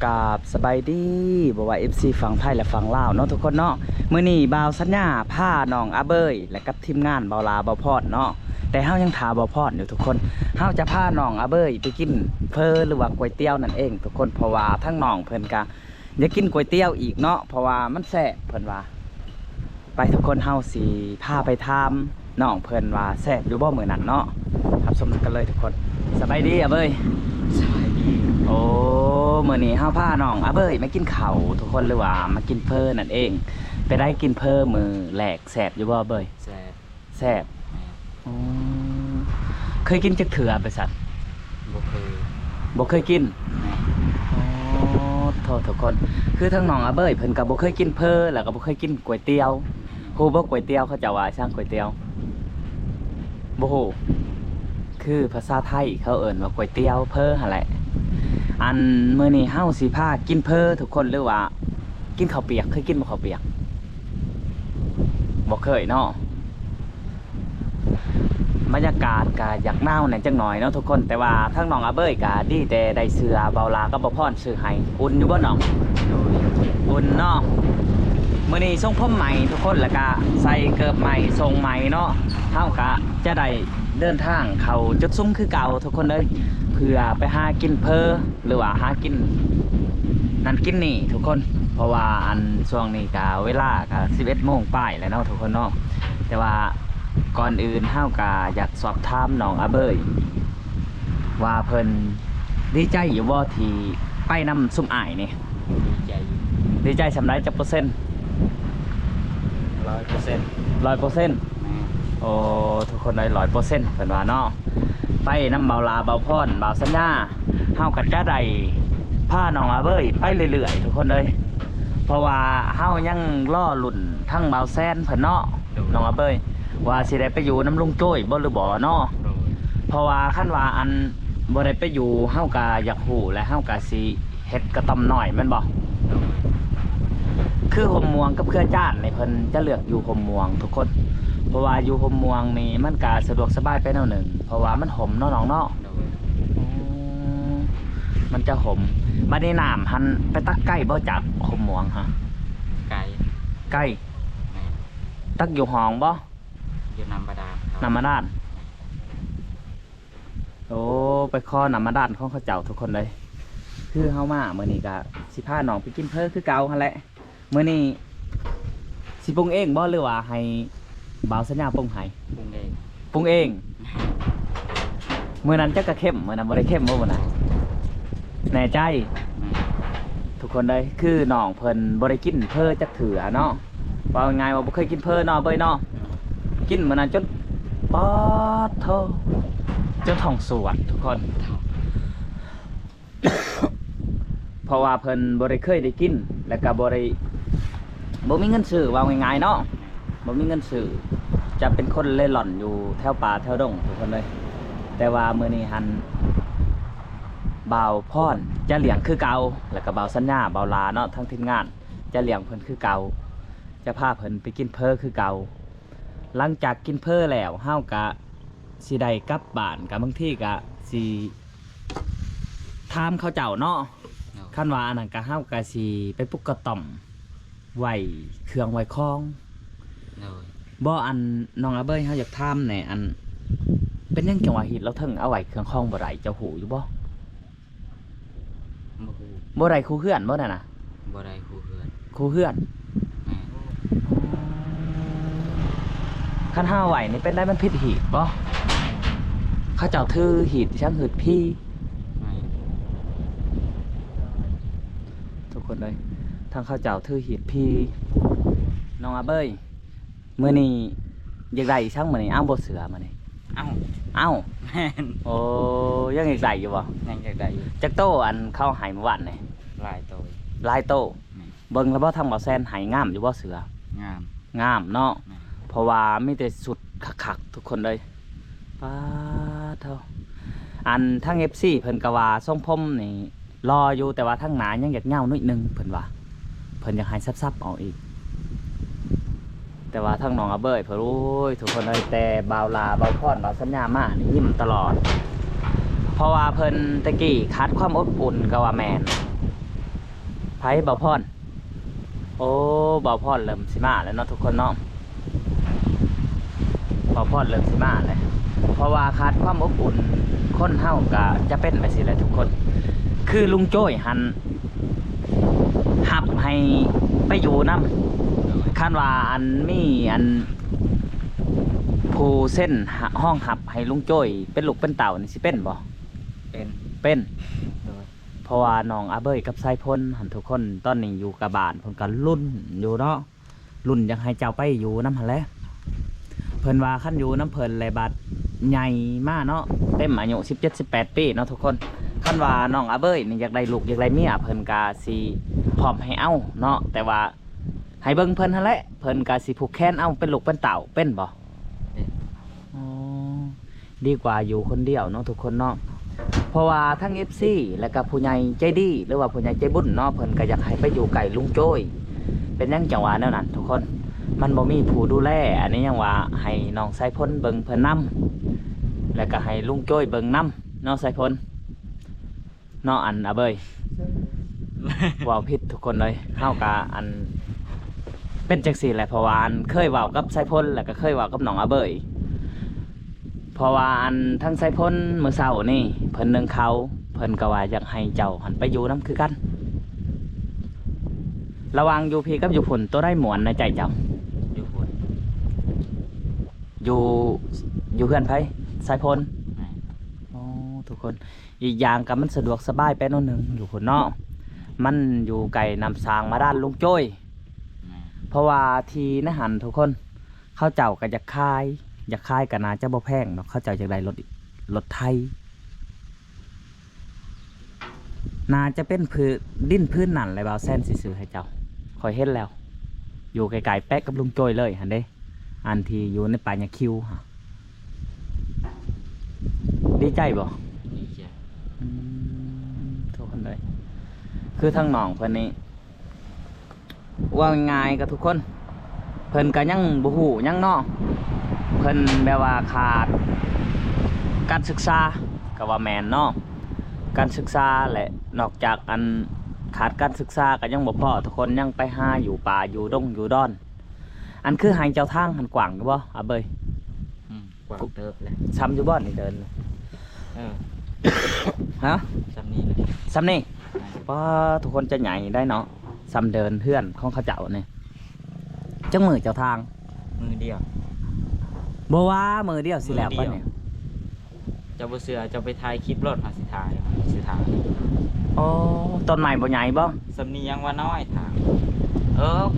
กราบสบายดีบอกว่า FC ฝั่งไทยและฝั่งลาวเนาะทุกคนเนาะมื้อนี้บ่าวสัญญาพาน้องอาเบยและกับทีมงานบ่าวลาบ่าวพอดเนาะแต่เฮายังถาบ่าวพอดอยู่ทุกคนเฮาจะพาน้องอาเบยไปกินเพอหรือว่าก๋วยเตี๋ยวนั่นเองทุกคนเพราะว่าทั้งน้องเพิ่นก็อยากกินก๋วยเตี๋ยวอีกเนาะเพราะว่ามันแซ่บเพิ่นว่าไปทุกคนเฮาสิพาไปถามน้องเพิ่นว่าแซ่บอยู่บ่มื้อนั้นเนาะครับชมกันเลยทุกคนสบายดีอาเบย สวัสดี โอ้มื้อนี้เฮาพาน้องอาเบยมากินข้าวทุกคนหรือว่ามากินเพอนั่นเองไปได้กินเพอมือแหลกแสบอยู่บ่เบย แซ่บ แสบอ๋อเคยกินจักเถื่อไปสัตว์ บ่เคย บ่เคยกินอ๋อโทษทุกคนคือทั้งน้องอาเบยเพิ่นก็บ่เคยกินเพอแล้วก็บ่เคยกินก๋วยเตี๋ยวฮู้บ่ก๋วยเตี๋ยวเขาจะว่าช่างก๋วยเตี๋ยวบ่ฮู้คือภาษาไทยเขาเอิ้นว่าก๋วยเตี๋ยวเพอหั่นแหละอันมื้อนี้เฮาสิพากินเพอทุกคนหรือว่ากินข้าวเปียกเคยกินบ่ข้าวเปียกบ่เคยเนาะบรรยากาศก็อยากหนาวแหน่จังหน่อยเนาะทุกคนแต่ว่าทั้งน้องอาเบยก็ดีแต่ได้เสื้อเบาลาก็บ่พรซื้อให้อุ่นอยู่บ่น้อง โดย อุ่นเนาะมื้อนี้ทรงผมใหม่ทุกคนแล้วก็ใส่เกิบใหม่ทรงใหม่เนาะเฮาก็จะได้เดินทางเข้าจุดซุ้มคือเก่าทุกคนเลยเพื่อไปหากินเพอหรือว่าหากินนั่นกินนี่ทุกคนเพราะว่าอันช่วงนี้ก็เวลาก็11 โมงป้ายแล้วเนาะทุกคนเนาะแต่ว่าก่อนอื่นเฮาก็อยากสอบถามน้องอาเบยว่าเพิ่นดีใจอยู่บ่ที่ไปนำซุ่มอ้ายนี่ ดีใจ ดีใจสำไรจักเปอร์เซ็นต์ 100% 100%โอ้ทุกคนได้100%เพิ่นว่าเนาะไปนำเบาลาเบาพรเบาสัญญาเฮาก็จะได้พาน้องอาเบยไปเรื่อยๆทุกคนเลยเพราะว่าเฮายังล่อลุ่นทั้งเบาแซนเพิ่นเนาะน้องอาเบยว่าสิได้ไปอยู่น้ำลุงโจ้ยบ่หรือบ่เนาะ โดย เพราะว่าคันว่าอันบ่ได้ไปอยู่เฮาก็อยากฮู้และเฮาก็สิเฮ็ดกระต่อมน้อยแม่นบ่ โดย คือหมม่วงกับเครือจ้านในเพิ่นจะเลือกอยู่หมม่วงทุกคนเพราะว่าอยู่หมม่วงนี่มันก็สะดวกสบายไปแนวหนึ่งเพราะว่ามันหอมเนาะน้องเนาะ โดย มันจะหอมบัดนี้น้ำหันไปตักใกล้บ่จากหมม่วงฮะ ไก่ ใกล้ แม่ ตักอยู่ห้องบ่ อยู่น้ำบาดาล น้ำมาด้านโอ้ไปขอน้ำมาด้านของเขาเจ้าทุกคนเลยคือเฮามามื้อนี้ก็สิพาน้องไปกินเพอคือเก่าหั่นแหละมื้อนี้สิปรุงเองบ่หรือว่าให้บ่าวสัญญาปรุงให้ ปรุงเอง ปรุงเองมื้อนั้นจักกะเข้มมื้อนั้นบ่ได้เข้มบ่มื้อนั้นแน่ใจ แม่ ทุกคนเลยคือน้องเพิ่นบ่ได้กินเพอจักเถื่อเนาะว่าง่ายว่าบ่เคยกินเพอเนาะเบ้ยเนาะกินมื้อนั้นจนป๊อดโธจนท้องสวดทุกคน เพราะว่าเพิ่นบ่ได้เคยได้กินแล้วก็บ่มีเงินซื้อว่าง่ายๆเนาะบ่มีเงินซื้อจะเป็นคนเล่ร่อนอยู่แถวป่าแถวดงทุกคนเลย แต่ว่ามื้อนี้หันบ่าวพรจะเลี้ยงคือเก่าแล้วก็บ่าวสัญญาบ่าวลาเนาะทั้งทีมงานจะเลี้ยงเพิ่นคือเก่าจะพาเพิ่นไปกินเพอคือเก่าหลังจากกินเพอแล้วเฮาก็สิได้กลับบ้านก็บางทีก็สิถามเขาเจ้าเนาะ โดย คันว่าอันนั้นก็เฮาก็สิไปปลุกกระต่อมไว้เครื่องไว้คล้อง โดย บ่อันน้องอาเบยเฮาอยากถามแหน่อันเป็นหยังจังว่าเฮ็ดแล้วถึงเอาไว้เครื่องคล้องบ่ได้เจ้าหูอยู่บ่ บ่ฮู้ บ่ได้ครูเฮือนบ่นั่นน่ะ บ่ได้คู่เพื่อน ครูเฮือน แม่ คันเฮาไว้นี่เป็นได้มันผิดหีดบ่เขาเจ้าถือหีดช่างหืดพี่ แม่ ทุกคนเลยทางเขาเจ้าถือหีดพี่น้องอาเบยมื้อนี้อยากได้อีช่างมื้อนี้อ้าวบ่เสือมื้อนี้ เอ้า เอ้า แม่น โอ้ยังอีกได้อยู่บ่ ยังอยากได้อยู่ จักโตอันเข้าใหายเมื่อวานนี่ หลายตัว ลายโต แม่ เบิ่งแล้วบ่ทางบ่แซนใหายงามอยู่บ่เสือง าม งามเนาะ แม่ เพราะว่ามีแต่สุดคักๆทุกคนเลยป้าดเท่าอันทั้ง FC เพิ่นก็ว่าทรงผมนี่รออยู่แต่ว่าทั้งหนายังอยากเหงาหนิดนึงเพิ่นว่าเพิ่นอยากให้ซับๆเอาอีก แต่ว่าทั้งน้องอาเบยเพิ่นโอ้ยทุกคนเลยแต่บ่าวลาบ่าวพรบ่าวสัญญามานี่ยิ้มตลอด เพราะว่าเพิ่นตะกี้ขาดความอบอุ่นก็ว่าแม่น บ่าวพรโอ้บ่าวพรเริ่มสิมาแล้วเนาะทุกคนเนาะบ่าวพรเริ่มสิมาแล้วเพราะว่าขาดความอบอุ่นคนเฮาก็จะเป็นไปสิแหละทุกคน คือลุงโจ้ยหันหับให้ไปอยู่นำคันว่าอันมีอันผู้เส้นห้องหับให้ลุงโจ้ยเป็นลูกเป็นเต่านี่สิเป็นบ่ เป็น เป็น โดย เพราะว่าน้องอาเบยกับสายพลหันทุกคนตอนนี้อยู่กับบ้านเพิ่นก็รุ่นอยู่เนาะรุ่นยังให้เจ้าไปอยู่นำหั่นแหละเพิ่นว่าคันอยู่น้ำเพิ่นเลยบาดใหญ่มากเนาะเต็มอายุ17-18 ปีเนาะทุกคนคันว่าน้องอาเบยนี่อยากได้ลูกอยากได้เมียเพิ่นก็สิพร้อมให้เอาเนาะแต่ว่าให้เบิ่งเพิ่นหั่นแหละเพิ่นก็สิผูกแขนเอาเป็นลูกเป็นเต่าเป็นบ่ เป็น อ๋อดีกว่าอยู่คนเดียวเนาะทุกคนเนาะเพราะว่าทั้ง FC และก็ผู้ใหญ่ใจดีหรือว่าผู้ใหญ่ใจบุญเนาะเพิ่นก็อยากให้ไปอยู่ไกลลุงโจ้ยเป็นหยังจังหวะแนวนั้นทุกคนมันบ่มีผู้ดูแลอันนี้ยังว่าให้น้องสายพลเบิ่งเพิ่นนำแล้วก็ให้ลุงโจ้ยเบิ่งนำเนาะสายพลเนาะอันอาเบยเว้าผิดทุกคนเลยเฮาก็อันเป็นจังซี่แหละเพราะว่าอันเคยเว้ากับสายพลแล้วก็เคยเว้ากับน้องอาเบยเพราะว่าอันทั้งสายพลมื้อเช้านี่เพิ่นนึงเขาเพิ่นก็ว่าอยากให้เจ้าหันไปอยู่นำคือกันระหว่างอยู่พี่กับอยู่พุ่นตัวได้หมวนในใจเจ้า อยู่พุ่น อยู่เพื่อนไผสายพล แม่ อ๋อทุกคนอีกอย่างก็มันสะดวกสบายไปหน่อยหนึงอยู่พุ่นเนาะมันอยู่ไกลนำสร้างมาด้านลุงโจ้ย แม่ เพราะว่าทีนะหันทุกคนเขาเจ้าก็จะคายอยากคายกันนาจะบ่แพงเนาะเขาเจ้าจะได้รถไทยนาจะเป็นดินพื้นนั่นเลยบ่าวแซนสิซื้อให้เจ้าคอยเห็นแล้ว อยู่ไกลๆแป๊กกับลุงโจ้ยเลยหันเด้อันที่อยู่ในป่ายาคิวฮะดีใจบ่ ดีใจ ทุกคนเลยคือทั้งน้องเพิ่นนี่ว่าง่ายกับทุกคนเพิ่นก็ยังบ่ฮู้ยังเนาะเพิ่นแบบว่าขาดการศึกษาก็ว่าแม่นเนาะการศึกษาแหละนอกจากอันขาดการศึกษาก็ยังบ่พอทุกคนยังไปหาอยู่ป่าอยู่ดงอยู่ดอนอันคือให้เจ้าทางหันกว้างอยู่บ่อาเบย กว่างเติบเลย ซ้ำอยู่บ่นี่เดิน ฮะ ซ้ำนี้เลย ซ้ำนี่ แม่ ว่าทุกคนจะใหญ่ได้เนาะซ้ำเดินเพื่อนของเขาเจ้าเนี่ยจังมือเจ้าทาง มือเดียว บ่ว่ามือเดียวสิแล้วปะเนี่ย เจ้าบ่เสือเจ้าไปถ่ายคลิปรถหาสิถ่ายโอ้ต้นใหม่บ่ใหญ่บ่ ซ้ำนี้ยังว่าน้อยทาง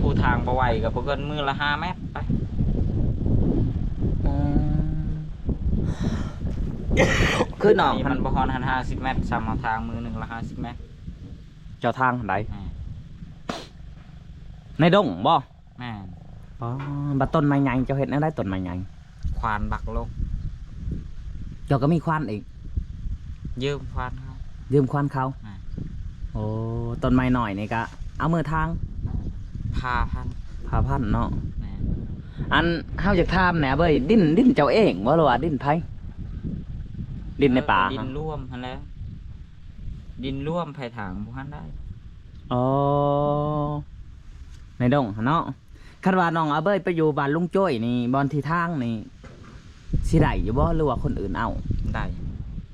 ผู้ทางบ่ไหวก็บ่เกินมือละ5 เมตรไป อืมคือน้อง มั หัน นบ่ฮอดหัน50 เมตรซ้ำเอาทางมือหนึงละ50 เมตร เจ้าทางไหน แม่ ในดงบ่ แม่น อ๋อบัดต้นไม้ใหญ่เจ้าเฮ็ดแนวได้ต้นไม้ใหญ่ ควานบักลง เจ้าก็มีควานอีก ยืมควานเขา ยืมควานเขา อ่า โอ้ต้นไม้หน่อยนี่ก็เอามือทาง พาพัน พาพันเนาะ แม่น อันเฮาอยากถามแหน่เบ้ยดินเจ้าเองบ่หรือว่าดินไผดินในป่า ดิ ฮะ นร่วมหั่นแหล้วดินร่วมไผถางบ่ทันได้ อ๋อในดงหั่นเนาะคันว่าน้องอาเบ้ยไปอยู่บ้านลุงโจ้ยนี่บอนที่ทางนี่สิได้อยู่บ่หรือว่าคนอื่นเอา ได้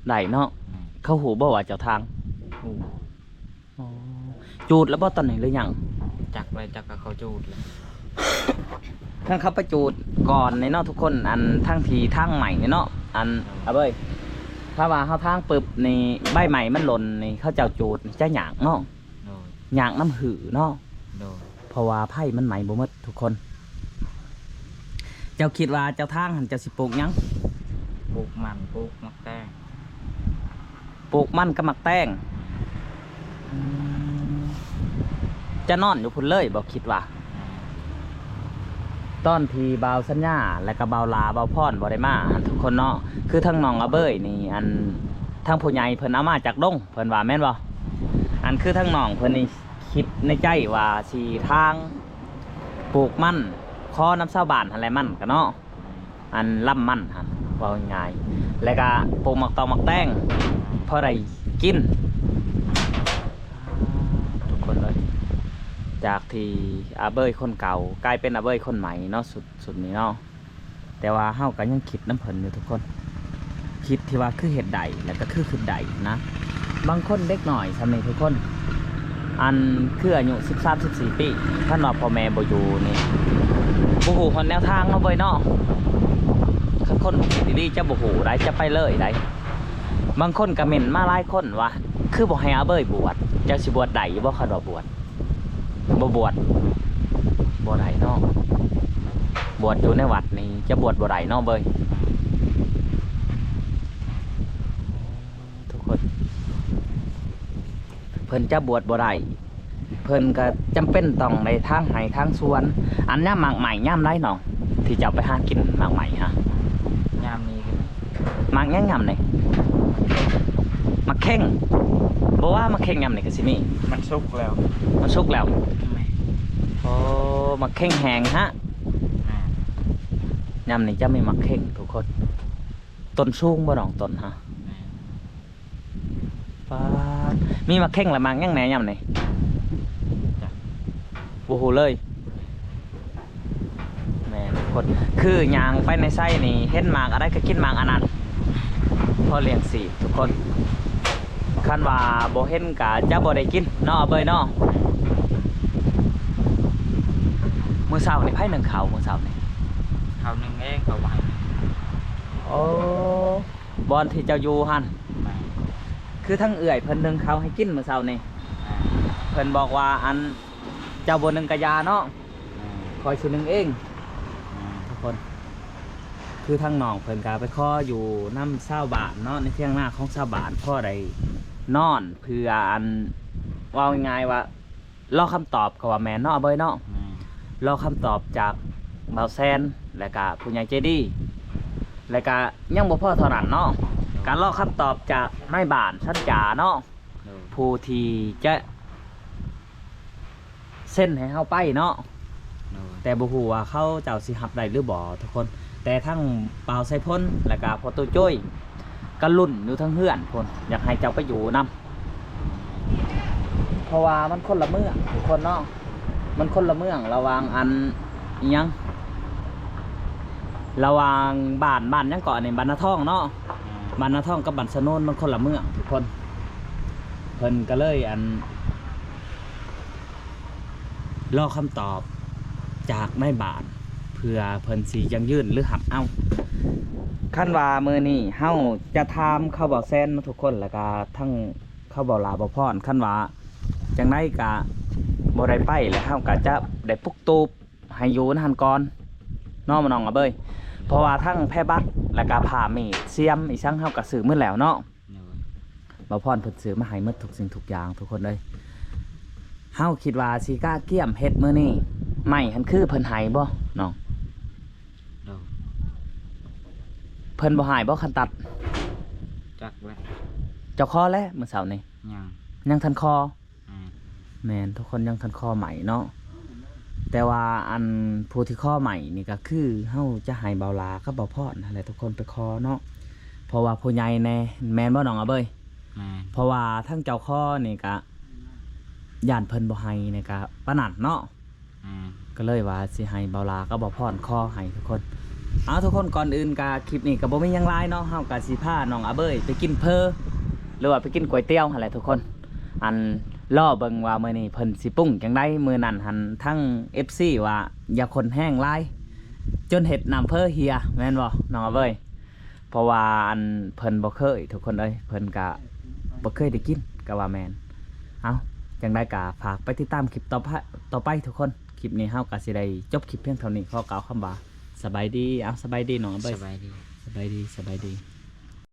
ได้เนาะ แม่น เขาหูบ่ว่าเจ้าทาง ฮู้ จูดแล้วบ่ตอนนี้หรือยัง จักเลยจักกับเขาจูดเลย ทั้งเขาไปจูดก่อนในเนาะทุกคนอันทั้งทีทางใหม่เนาะอันอาเบ้ยถ้าว่าเฮาทางปึบนี่ใบใหม่มันหล่นนี่เขาเจ้าจูดจะหยางเนาะ โดย หยางน้ำหือเนาะ โดย เพราะว่าไผ่มันใหม่บ่หมดทุกคน เจ้าคิดว่าเจ้าทางหันเจ้าสิปลูกหยัง ปลูกมันปลูกมะแตง ปลูกมันกับมักแตงจะนอนอยู่พุ่นเลยบอกคิดว่าตอนที่บาวสัญญาและก็บาวลาบาวพรบ่ได้มาหั้นทุกคนเนาะคือทั้งน้องอาเบยนี่อันทั้งผู้ใหญ่เพิ่นเอามาจากดงเพิ่นว่าแม่นบ่อันคือทั้งน้องเพิ่นนี่คิดในใจว่าสิทางปลูกมันคอน้ำชาวบ้านหั่นแหละมันกันเนาะอันล่ำมันหั่นว่าง่ายๆแล้วก็ปลูกหมักตองหมักแตงพอได้กินทุกคนเลย จากที่อาเบยคนเก่ากลายเป็นอาเบยคนใหม่เนาะสุดนี้เนาะแต่ว่าเฮาก็ยังคิดน้ำเพิ่นอยู่ทุกคนคิดที่ว่าคือเฮ็ดใดแล้วก็คือขึ้นใดนะบางคนเด็กหน่อยสำนี้ทุกคนอันคืออายุ13-14 ปีท่านว่าพ่อแม่บ่อยู่นี่บ่ฮู้คนแนวทางเนาะเบยเนาะคันคนดีๆจะบ่ฮู้ได้จะไปเลยได้บางคนก็เม่นมาหลายคนว่าคือบ่ให้อาเบยบวชจักสิบวชได้บ่คันว่าบวชบ่บวชบ่ได้เนาะบวชอยู่ในวัดนี่จะบวชบ่ได้เนาะเบยทุกคนเพิ่นจะบวชบ่ได้เพิ่นก็จำเป็นต้องในทางให้ทางสวนอันย่ามหมากใหม่ย่ามไรเนาะที่จะเอาไปหากินหมากใหม่ฮะ ยามนี้คือ หมากย่ำนี่หมากเข่งบ่ว่าหมากเข่งย่ำนี่ก็สิมี มันสุกแล้ว มันสุกแล้ว แม่ โอ้หมากเข่งแห้งฮะ แม่ ย่ำนี่จะมีหมากเข่งทุกคนต้นสูงบ่น้องต้นฮะ แม่ ป้าดมีหมากเข่งและหมากย่างแหน่ย่ำนี่ จ้ะ บ่ฮู้เลยแม่ทุกคนคือย่างไปในไส้นี่เห็นหมากอะไรก็กินหมากอันนั้นพอเลี้ยงสีทุกคนคันว่าบ่เห็นก็จะบ่ได้กินเนาะเบยเนาะมื้อเช้านี่ไผนึ่งข้าวมื้อเช้านี่ เขาหนึ่งเองเขาไว้ โอ้บอนที่เจ้าอยู่หั่น แม่ คือทั้งเอื่อยเพิ่นนึ่งข้าวให้กินมื้อเช้านี่ แม่ เพิ่นบอกว่าอันเจ้าบ่นึ่งกะยาเนาะ แม่ คอยสินึ่งเอง แม่ ทุกคนคือทั้งน้องเพิ่นก็ไปขออยู่นำชาวบ้านเนาะในเที่ยงหน้าของชาวบ้านพ่อได้นอนเพื่ออันว่าง่ายๆว่ารอคำตอบก็ว่าแม่นเนาะเบยเนาะ แม่ รอคำตอบจากเบาแซนและก็ผู้ใหญ่ใจดีและก็ยังบ่พอเท่านั้นเนาะการรอคำตอบจากนายบ้านชั้นจ่าเนาะ โดย ผู้ที่จะเส้นให้เฮาไปเนาะ โดย แต่บ่ฮู้ว่าเขาเจ้าสิรับได้หรือบ่ทุกคน แต่ทั้งเปล่าไซพ้นและก็พอตู้จ้อยก็ลุ่นอยู่ทั้งเฮือนพุ่นอยากให้เจ้าไปอยู่นํเพราะว่ามันคนละเมืองทุกคนเนาะมันคนละเมืองระหว่างอันอิหยังระหว่างบ้านยังเกาะนี่บ้านนาทองเนาะ บ้านนาท่องกับบ้านสะโนนมันคนละเมืองทุกคนเพิ่นก็เลยอันรอคำตอบจากนายบ้านเพื่อเพิ่นสิยังยื่นหรือหับเอาขั้นว่ามื้อนี้เฮาจะถามเข้าบ่แซนมาทุกคนแล้วก็ทั้งเข้าบ่ลาบ่พรขั้นว่าจังไดก็บ่ได้ไปแล้วเฮาก็จะได้ปลุกตูบให้อยู่นำก่อนเนาะมาน้องอ่ะเบ้ยเพราะว่าทั้งแพร่บัตรและก็ผ่ามีดเสียมอีช่างเฮาก็ซื้อมื้อแล้วเนาะ โดย บ่พรเพิ่นซื้อมาให้หมดทุกสิ่งทุกอย่างทุกคนเลยเฮาคิดว่าสิกล้าเกี่ยมเฮ็ดมื้อนี้ไม่หันคือเพิ่นให้บ่น้อง โดย เพิ่นบ่ให้บ่คันตัด จักแล้ว เจ้าคอแล้วมื้อเช้านี้ ยัง ยังทันคอ อ่า แม่นทุกคนยังทันคอใหม่เนาะแต่ว่าอันผู้ที่ข้อใหม่นี่ก็คือเฮาจะให้เบาลากับเบาพรนั่นแหละทุกคนไปคอเนาะเพราะว่าผู้ใหญ่แน่แม่นบ่น้องอะเบ้ย แม่ เพราะว่าทั้งเจ้าข้อนี่ก็ย่านเพิ่นบ่ให้นี่ก็ปานนั้นเนาะ อ่า ก็เลยว่าสิให้เบาลาก็บ่พรข้อให้ทุกคนเอาทุกคนก่อนอื่นก็คลิปนี้ก็บ่มีหยังหลายเนาะเฮาก็สิพาน้องอาเบ้ยไปกินเพอหรือว่าไปกินก๋วยเตี๋ยวหั่นแหละทุกคนอันรอเบิ่งว่ามื้อนี้เพิ่นสิปรุงจังไดมื้อนั้นหันทั้ง FC ว่าอย่าคนแห้งหลายจนเฮ็ดน้ำเพอเฮียแม่นบ่น้องอาเบ้ยเพราะว่าอันเพิ่นบ่เคยทุกคนเอ้ยเพิ่นก็บ่เคยได้กินก็ว่าแม่นเอาจังไดก็ฝากไปติดตามคลิปต่อไปทุกคนคลิปนี้เฮาก็สิได้จบคลิปเพียงเท่านี้ขอกล่าวคำว่าสบายดีเอาสบายดีน้องอาเบ้ย สบายดี สบายดี